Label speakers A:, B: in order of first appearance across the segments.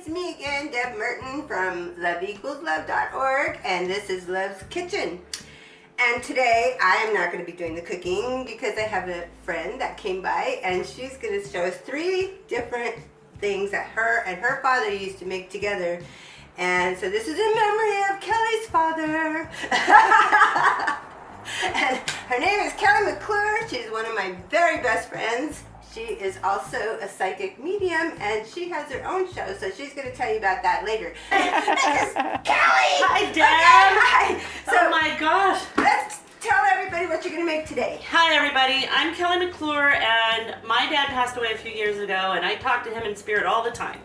A: it's me again, Deb Merton from loveequalslove.org, and this is Love's Kitchen. And today I am not going to be doing the cooking because I have a friend that came by and she's going to show us 3 different things that her and her father used to make together. And so this is in memory of Kelly's father. And her name is Kelly McClure. She's one of my very best friends. She is also a psychic medium, and she has her own show, so she's going to tell you about that later. This is Kelly!
B: Hi, Deb!
A: Okay, hi! So,
B: oh my gosh!
A: Let's tell everybody what you're going to make today.
B: Hi, everybody. I'm Kelly McClure, and my dad passed away a few years ago, and I talk to him in spirit all the time.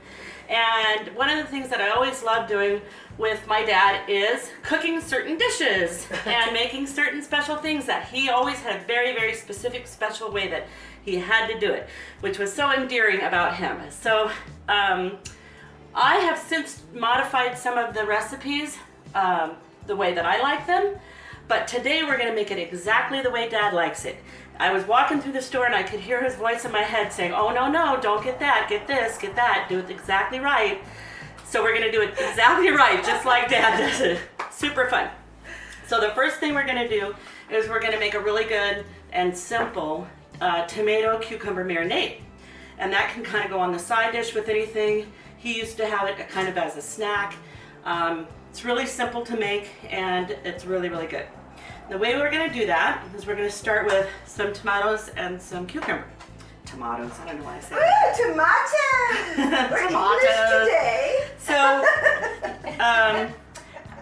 B: And one of the things that I always love doing with my dad is cooking certain dishes and making certain special things that he always had a very, very specific, special way that he had to do it, which was so endearing about him. So I have since modified some of the recipes the way that I like them, but today we're gonna make it exactly the way Dad likes it. I was walking through the store and I could hear his voice in my head saying, oh no, don't get that, get this, get that, do it exactly right. So we're gonna do it exactly right, just like Dad does it. Super fun. So the first thing we're gonna do is we're gonna make a really good and simple tomato cucumber marinade. And that can kind of go on the side dish with anything. He used to have it kind of as a snack. It's really simple to make and it's really, really good. The way we're going to do that is we're going to start with some tomatoes and some cucumber. Tomatoes, I don't know why I said that.
A: Ooh, tomatoes! We're English today.
B: So,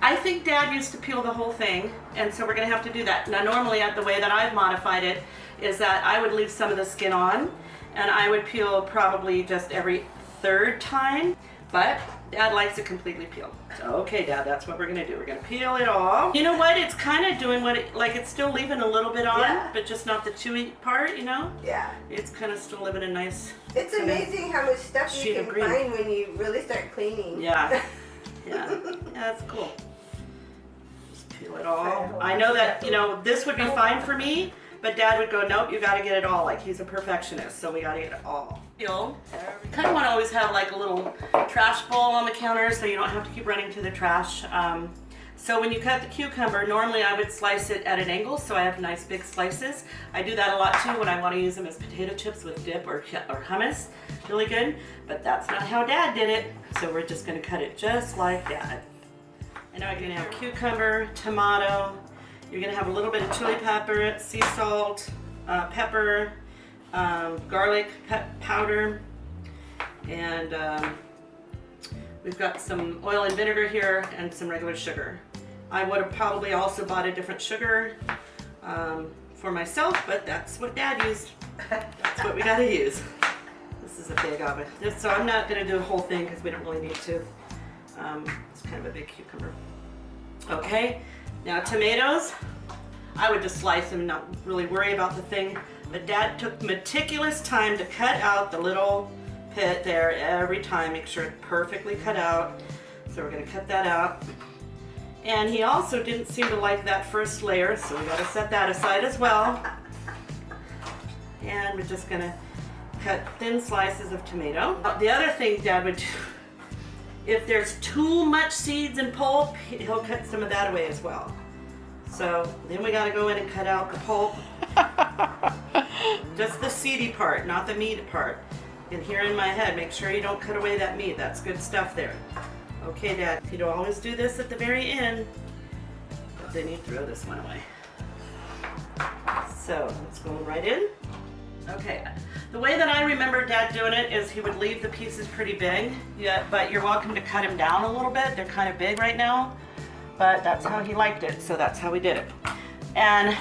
B: I think Dad used to peel the whole thing, and so we're going to have to do that. Now, normally, the way that I've modified it is that I would leave some of the skin on, and I would peel probably just every 3rd time, but Dad likes it completely peeled. So, okay, Dad, that's what we're gonna do. We're gonna peel it all. You know what? It's kind of doing what it, like it's still leaving a little bit on,
A: yeah,
B: but just not the chewy part, you know?
A: Yeah.
B: It's kind of still living a nice...
A: It's amazing how much stuff you can find when you really start cleaning.
B: Yeah. Yeah, that's cool. Just peel it all. I know that, you know, this would be fine for me, but Dad would go, nope, you gotta get it all. Like, he's a perfectionist, so we gotta get it all. You kind of want to always have like a little trash bowl on the counter so you don't have to keep running to the trash. So when you cut the cucumber, normally I would slice it at an angle so I have nice big slices. I do that a lot too when I want to use them as potato chips with dip or hummus. Really good, but that's not how Dad did it. So we're just going to cut it just like that. And now you're going to have cucumber, tomato, you're going to have a little bit of chili pepper, sea salt, pepper, garlic powder, and we've got some oil and vinegar here and some regular sugar. I would have probably also bought a different sugar for myself, but that's what Dad used. That's what we gotta use. This is a big oven. So I'm not gonna do the whole thing because we don't really need to. It's kind of a big cucumber. Okay, now tomatoes, I would just slice them and not really worry about the thing. But Dad took meticulous time to cut out the little pit there every time, make sure it's perfectly cut out. So we're gonna cut that out. And he also didn't seem to like that first layer, so we gotta set that aside as well. And we're just gonna cut thin slices of tomato. The other thing Dad would do, if there's too much seeds and pulp, he'll cut some of that away as well. So then we gotta go in and cut out the pulp. Just the seedy part, not the meat part. And here in my head, make sure you don't cut away that meat. That's good stuff there. Okay, Dad, you don't always do this at the very end, but then you throw this one away. So let's go right in. Okay, the way that I remember Dad doing it is he would leave the pieces pretty big, yeah, but you're welcome to cut them down a little bit. They're kind of big right now, but that's how he liked it, so that's how we did it. And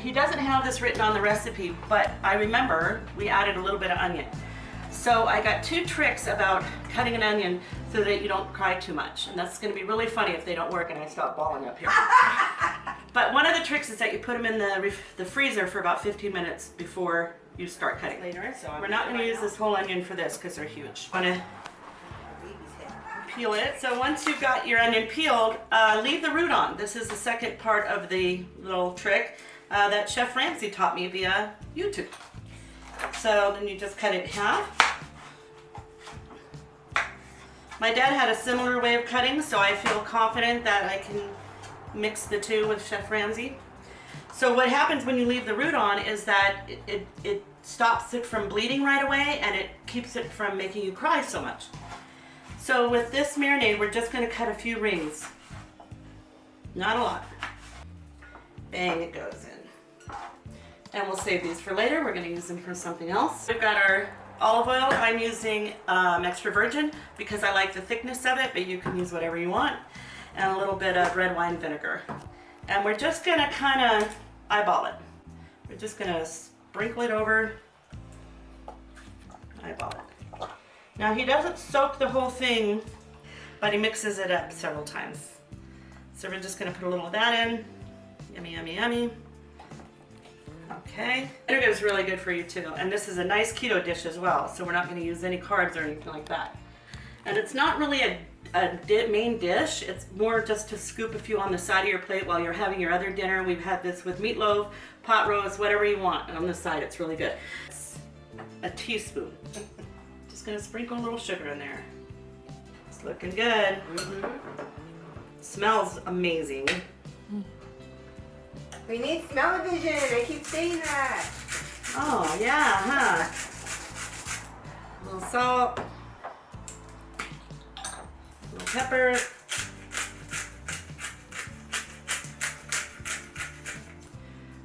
B: he doesn't have this written on the recipe, but I remember we added a little bit of onion. So I got 2 tricks about cutting an onion so that you don't cry too much. And that's gonna be really funny if they don't work and I stop balling up here. But one of the tricks is that you put them in the freezer for about 15 minutes before you start cutting. Later, so we're not gonna use this whole onion for this because they're huge. I'm gonna peel it. So once you've got your onion peeled, leave the root on. This is the second part of the little trick that Chef Ramsay taught me via YouTube. So then you just cut it in half. My dad had a similar way of cutting, so I feel confident that I can mix the two with Chef Ramsay. So what happens when you leave the root on is that it stops it from bleeding right away, and it keeps it from making you cry so much. So with this marinade, we're just going to cut a few rings. Not a lot. Bang, it goes in. And we'll save these for later. We're going to use them for something else. We've got our olive oil. I'm using extra virgin because I like the thickness of it, but you can use whatever you want. And a little bit of red wine vinegar. And we're just going to kind of eyeball it. We're just going to sprinkle it over. Eyeball it. Now he doesn't soak the whole thing, but he mixes it up several times. So we're just going to put a little of that in. Yummy, yummy, yummy. Okay. Vinegar is really good for you too. And this is a nice keto dish as well, so we're not going to use any carbs or anything like that. And it's not really a main dish. It's more just to scoop a few on the side of your plate while you're having your other dinner. We've had this with meatloaf, pot roast, whatever you want on the side. It's really good. It's a teaspoon. Just going to sprinkle a little sugar in there. It's looking good. Smells amazing.
A: We need smell-o-vision. I keep saying that.
B: Oh, yeah, huh? A little salt. A little pepper.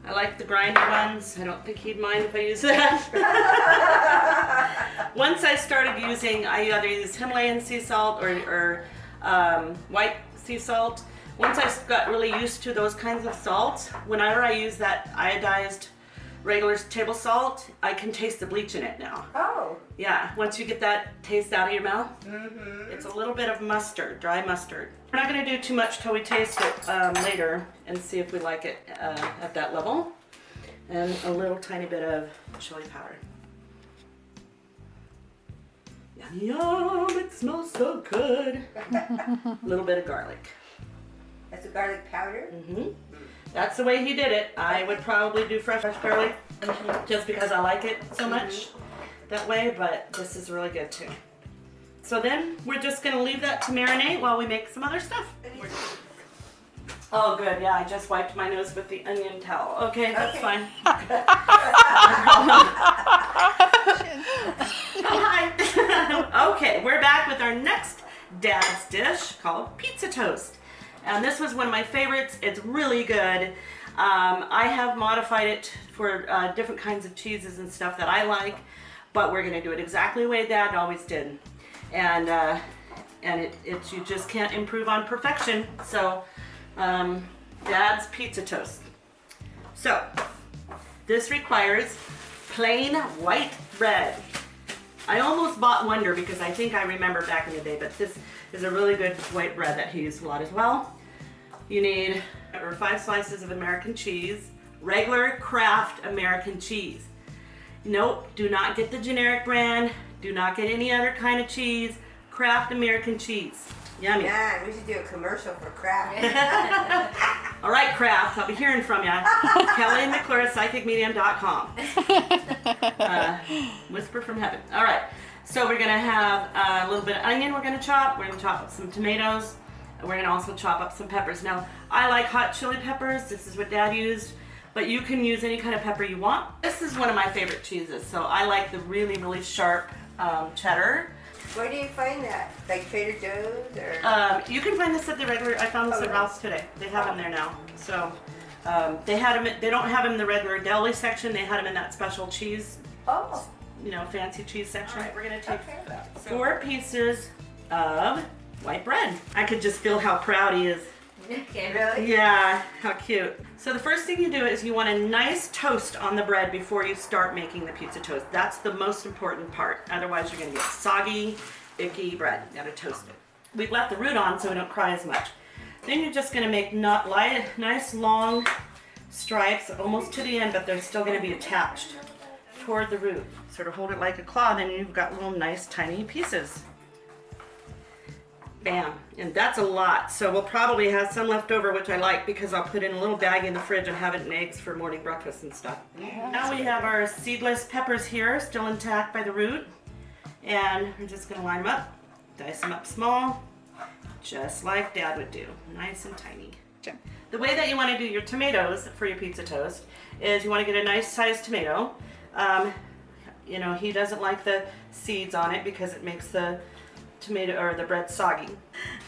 B: I like the grinded ones. I don't think he'd mind if I use that. Once I started using, I either use Himalayan sea salt or white sea salt. Once I got really used to those kinds of salts, whenever I use that iodized regular table salt, I can taste the bleach in it now.
A: Oh.
B: Yeah, once you get that taste out of your mouth, it's a little bit of mustard, dry mustard. We're not going to do too much till we taste it later and see if we like it at that level. And a little tiny bit of chili powder. Yum, yum, it smells so good. A little bit of garlic.
A: That's a garlic powder?
B: That's the way he did it. I would probably do fresh garlic just because I like it so much that way, but this is really good too. So then we're just going to leave that to marinate while we make some other stuff. Oh good, yeah, I just wiped my nose with the onion towel. Okay, that's fine. Hi. Okay, we're back with our next dad's dish called pizza toast. And this was one of my favorites. It's really good. I have modified it for different kinds of cheeses and stuff that I like, but we're gonna do it exactly the way Dad always did. And you just can't improve on perfection. So, Dad's pizza toast. So, this requires plain white bread. I almost bought Wonder because I think I remember back in the day, but this is a really good white bread that he used a lot as well. You need 5 slices of American cheese, regular Kraft American cheese. Nope, do not get the generic brand, do not get any other kind of cheese, Kraft American cheese. Yummy.
A: Man, we should do a commercial for Kraft.
B: All right, Kraft, I'll be hearing from you. Kelly and McClure's psychicmedium.com. Whisper from heaven. All right, so we're gonna have a little bit of onion we're gonna chop. We're gonna chop up some tomatoes. And we're gonna also chop up some peppers. Now, I like hot chili peppers. This is what Dad used, but you can use any kind of pepper you want. This is one of my favorite cheeses, so I like the really, really sharp cheddar.
A: Where do you find that? Like Trader Joe's or?
B: You can find this at the regular. I found this at Ralph's today. They have them there now. So they had them. They don't have them in the regular deli section. They had them in that special cheese.
A: Oh.
B: You know, fancy cheese section. All right, we're gonna take 4
A: Okay.
B: pieces of white bread. I could just feel how proud he is.
A: Okay, really?
B: Yeah, how cute. So the first thing you do is you want a nice toast on the bread before you start making the pizza toast. That's the most important part. Otherwise you're gonna get soggy, icky bread. You gotta toast it. We've left the root on so we don't cry as much. Then you're just gonna make nice long stripes almost to the end, but they're still gonna be attached toward the root. Sort of hold it like a claw, then you've got little nice tiny pieces. Bam, and that's a lot. So we'll probably have some left over, which I like because I'll put in a little bag in the fridge and have it in eggs for morning breakfast and stuff. Now we have our seedless peppers here, still intact by the root, and we're just gonna line them up. Dice them up small, just like Dad would do, nice and tiny. The way that you want to do your tomatoes for your pizza toast is you want to get a nice sized tomato. You know, he doesn't like the seeds on it because it makes the tomato or the bread soggy.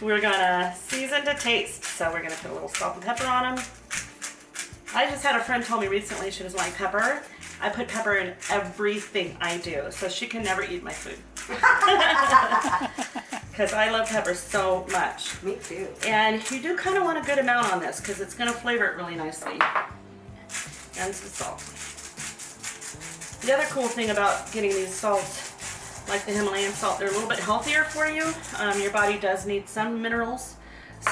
B: We're gonna season to taste, so we're gonna put a little salt and pepper on them. I just had a friend tell me recently she doesn't like pepper. I put pepper in everything I do, so she can never eat my food. Because I love pepper so much.
A: Me too.
B: And you do kind of want a good amount on this because it's going to flavor it really nicely. And some salt. The other cool thing about getting these salts, like the Himalayan salt, they're a little bit healthier for you. Your body does need some minerals.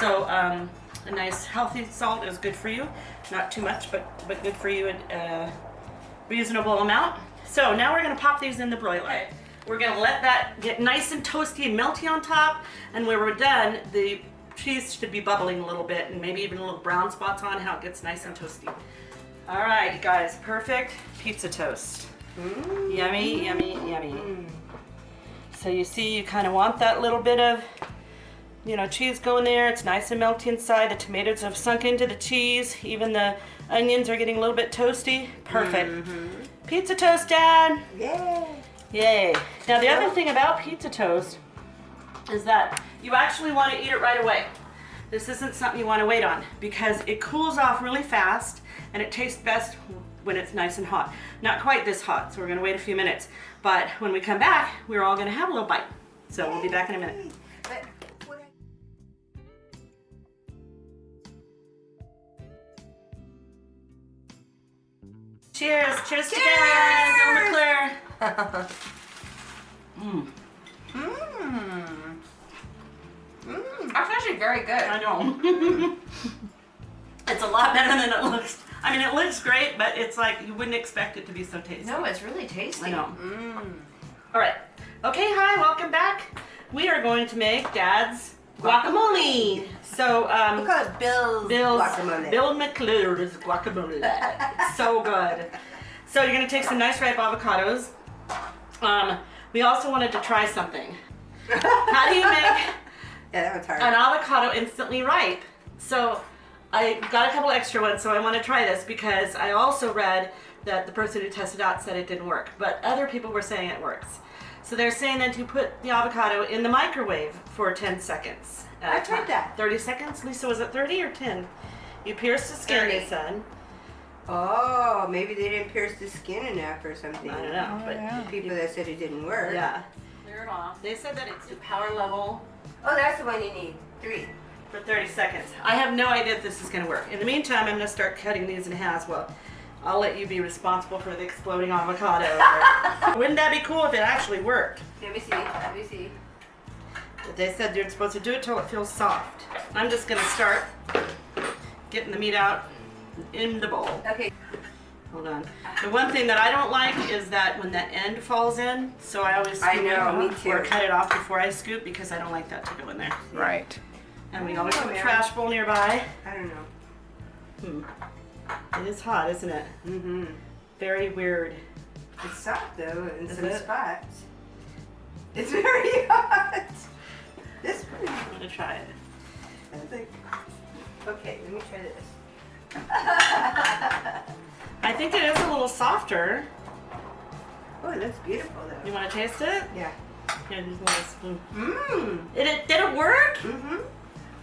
B: So a nice healthy salt is good for you. Not too much, but good for you in a reasonable amount. So now we're going to pop these in the broiler. We're going to let that get nice and toasty and melty on top. And when we're done, the cheese should be bubbling a little bit and maybe even a little brown spots on how it gets nice and toasty. All right, you guys, perfect pizza toast. Yummy, yummy, yummy. So you see, you kind of want that little bit of, you know, cheese going there. It's nice and melty inside. The tomatoes have sunk into the cheese. Even the onions are getting a little bit toasty. Perfect. Pizza toast, Dad.
A: Yay.
B: Yay. Now the other thing about pizza toast is that you actually want to eat it right away. This isn't something you want to wait on because it cools off really fast and it tastes best when it's nice and hot. Not quite this hot, so we're going to wait a few minutes. But when we come back, we're all going to have a little bite. So we'll be back in a minute. Cheers! Cheers together! Go McClure!
C: That's actually very good.
B: I know. It's a lot better than it looks. I mean, it looks great, but it's like you wouldn't expect it to be so tasty.
C: No, it's really tasty.
B: I know. All right. Okay, hi, welcome back. We are going to make Dad's guacamole. So,
A: We call it Bill's guacamole.
B: Bill McClure's guacamole. It's so good. So you're gonna take some nice ripe avocados. We also wanted to try something. How do you make
A: Yeah, that was hard.
B: an avocado instantly ripe? So I got a couple extra ones, so I want to try this because I also read that the person who tested out said it didn't work, but other people were saying it works. So they're saying that you put the avocado in the microwave for 10 seconds.
A: I tried that.
B: 30 seconds? Lisa, was it 30 or 10? You pierce the skin,
C: 30.
B: they said.
A: Oh, maybe they didn't pierce the skin enough or something.
B: I don't know, but
A: The people that said it didn't work.
B: yeah.
C: Clear it off.
B: They said that it's
C: To power level.
A: Oh, that's the one you need. 3.
B: for 30 seconds. I have no idea if this is going to work. In the meantime, I'm going to start cutting these in halves. Well, I'll let you be responsible for the exploding avocado. Wouldn't that be cool if it actually worked?
A: Let me see. Let me see.
B: But they said you're supposed to do it till it feels soft. I'm just going to start getting the meat out in the bowl.
A: Okay.
B: Hold on. The one thing that I don't like is that when that end falls in, so I always scoop it
A: know, me
B: off
A: too.
B: or cut it off before I scoop because I don't like that to go in there.
D: Right.
B: And we always have a
A: yeah.
B: trash bowl nearby.
A: I don't know.
B: It is hot, isn't it?
A: Mm-hmm.
B: Very weird.
A: It's soft though in
B: Is
A: some
B: it?
A: spots. It's very hot. This one.
B: I'm gonna try it.
A: I think. Okay, let me try this.
B: I think it is a little softer.
A: Oh, it looks beautiful though.
B: You want to taste it?
A: Yeah.
B: Here, just a little spoon.
A: Mmm.
B: Did it work?
A: Mm-hmm.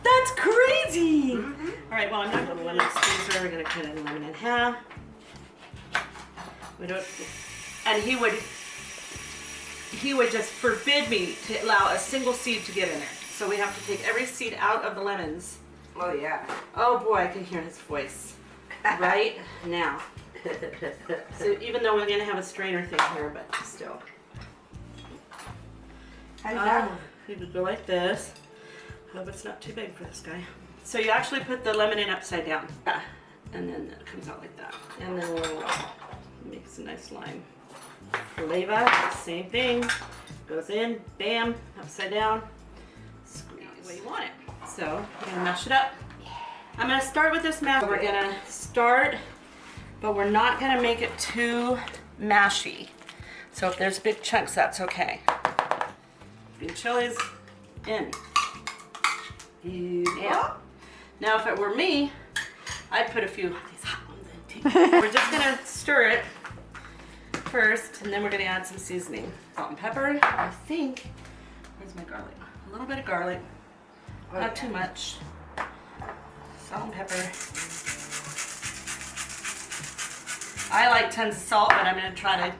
B: That's crazy!
A: Mm-hmm.
B: All right, well, I'm not going to lemon squeezer. We're going to cut the lemon in half. We don't, and he would just forbid me to allow a single seed to get in there. So we have to take every seed out of the lemons.
A: Oh yeah.
B: Oh boy, I can hear his voice right now. So even though we're going to have a strainer thing here, but still.
A: How does that work?
B: You would go like this. Hope it's not too big for this guy. So you actually put the lemon in upside down. Yeah. And then it comes out like that. And then we'll make some nice lime. Flavor, same thing. Goes in, bam, upside down. Squeeze the way you want it. So we're gonna mash it up. I'm gonna start with this mash. We're gonna start, but we're not gonna make it too mashy. So if there's big chunks, that's okay. Green chilies, in.
A: Beautiful.
B: Yeah. Now, if it were me, I'd put a few of these hot ones in too. We're just gonna stir it first, and then we're gonna add some seasoning. Salt and pepper. I think. Where's my garlic? A little bit of garlic. Not too much. Salt and pepper. I like tons of salt, but I'm gonna try to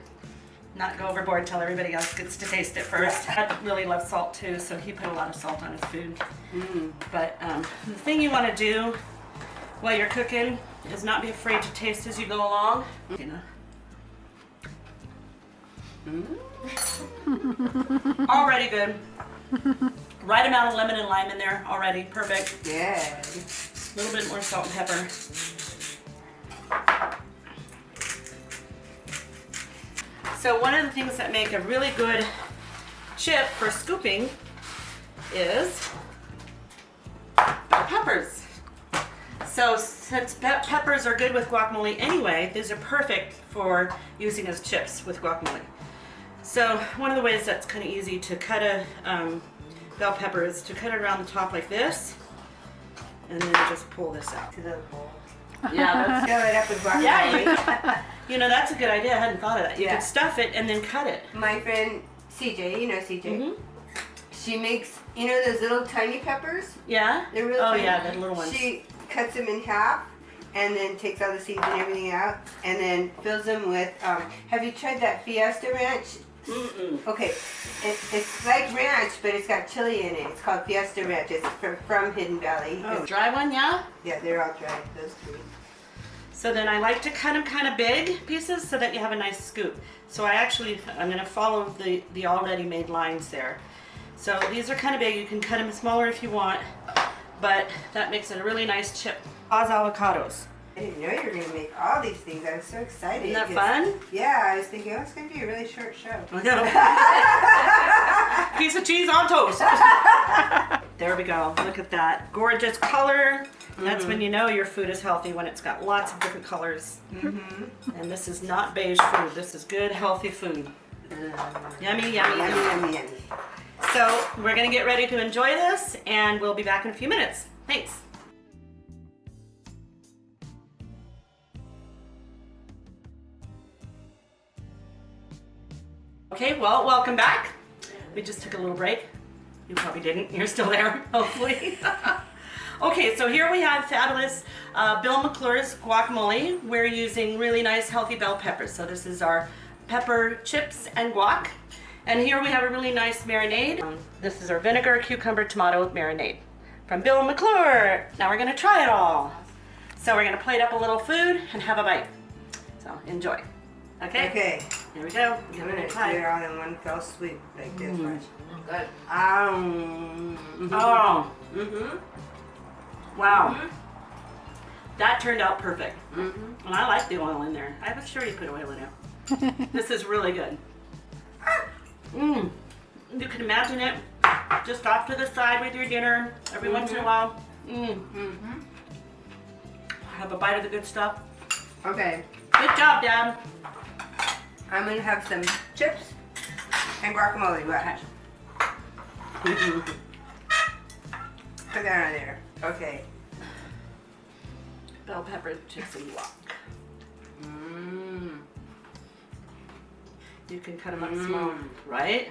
B: not go overboard until everybody else gets to taste it first. Dad really loves salt too, so he put a lot of salt on his food. But the thing you want to do while you're cooking is not be afraid to taste as you go along. You know. Already good. Right amount of lemon and lime in there already. Perfect.
A: Yeah.
B: A little bit more salt and pepper. So one of the things that make a really good chip for scooping is peppers. So since peppers are good with guacamole anyway, these are perfect for using as chips with guacamole. So one of the ways that's kind of easy to cut a bell pepper is to cut it around the top like this, and then just pull this out.
A: To the bowl.
B: Yeah,
A: Fill it up with guacamole.
B: yeah. You know, that's a good idea. I hadn't thought of that. You
A: Yeah.
B: could stuff it and then cut it.
A: My friend CJ, you know CJ,
B: Mm-hmm.
A: she makes, you know those little tiny peppers?
B: Yeah?
A: They're really
B: Oh
A: tiny.
B: yeah, the little ones.
A: She cuts them in half and then takes all the seeds and everything out and then fills them with, have you tried that Fiesta Ranch?
B: Mm-mm.
A: Okay, it's like ranch, but it's got chili in it. It's called Fiesta Ranch. It's from Hidden Valley.
B: Oh, dry one, yeah?
A: Yeah, they're all dry, those three.
B: So then I like to cut them kind of big pieces so that you have a nice scoop. So I'm going to follow the already made lines there. So these are kind of big. You can cut them smaller if you want, but that makes it a really nice chip. Oz avocados.
A: I didn't know you were going to make all these things. I was so excited.
B: Isn't that
A: because-
B: fun?
A: Yeah, I was thinking, oh, it's going to be a really short show.
B: Piece of cheese on toast. There we go. Look at that. Gorgeous color. That's when you know your food is healthy, when it's got lots of different colors. And this is not beige food. This is good, healthy food. Yummy, yummy,
A: Yummy,
B: yummy.
A: yummy, yummy.
B: So we're going to get ready to enjoy this, and we'll be back in a few minutes. Thanks. Okay, well, welcome back. We just took a little break. You probably didn't. You're still there, hopefully. Okay, so here we have fabulous Bill McClure's guacamole. We're using really nice, healthy bell peppers. So this is our pepper chips and guac. And here we have a really nice marinade. This is our vinegar, cucumber, tomato marinade from Bill McClure. Now we're gonna try it all. So we're gonna plate up a little food and have a bite. So enjoy. Okay?
A: Okay,
B: Here we go.
A: I'm going to do it all in one fell swoop like this. Watch.
C: Good.
B: Oh,
A: Mm-hmm.
B: wow. That turned out perfect. And I like the oil in there. I was sure you put oil in it. This is really good. You can imagine it just off to the side with your dinner every once in a while. Have a bite of the good stuff.
A: Okay,
B: Good job, Dad.
A: I'm going to have some chips and guacamole. Watch. Put that on there. Okay.
B: Bell pepper chips and guac. You can cut them up small, right?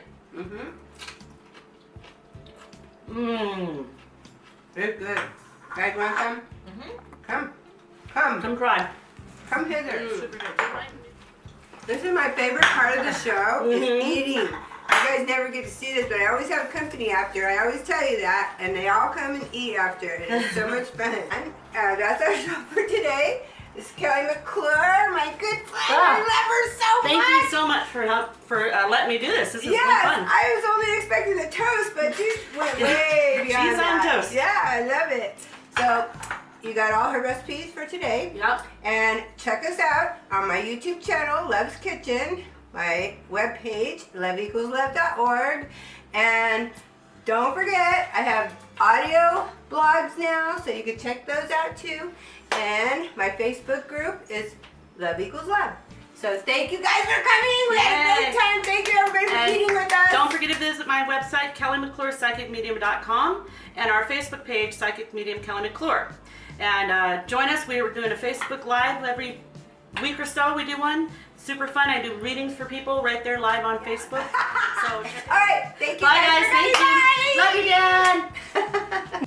A: Very good. Guys, want some? Come.
B: Come try.
A: Come hither.
C: Super good.
A: This is my favorite part of the show, is eating. You guys never get to see this, but I always have company after. I always tell you that, and they all come and eat after, and it's so much fun. That's our show for today. This is Kelly McClure, my good friend. I love her so much.
B: Thank you so much for letting me do this. This is really
A: Yes,
B: fun.
A: I was only expecting the toast, but you went way beyond
B: She's on
A: that.
B: toast.
A: Yeah, I love it. So, you got all her recipes for today.
B: Yep.
A: And check us out on my YouTube channel, Love's Kitchen, my webpage, love=love.org. And don't forget, I have audio blogs now, so you can check those out too. And my Facebook group is Love=Love. So thank you guys for coming. We had a great time. Thank you everybody for
B: And
A: eating with us.
B: Don't forget to visit my website, Kelly McClure, psychicmedium.com, and our Facebook page, Psychic Medium Kelly McClure. And join us. We are doing a Facebook Live every week or so. We do one. Super fun. I do readings for people right there live on Facebook. So
A: All right. Thank you.
B: bye guys. Thank you. Love you, Dad.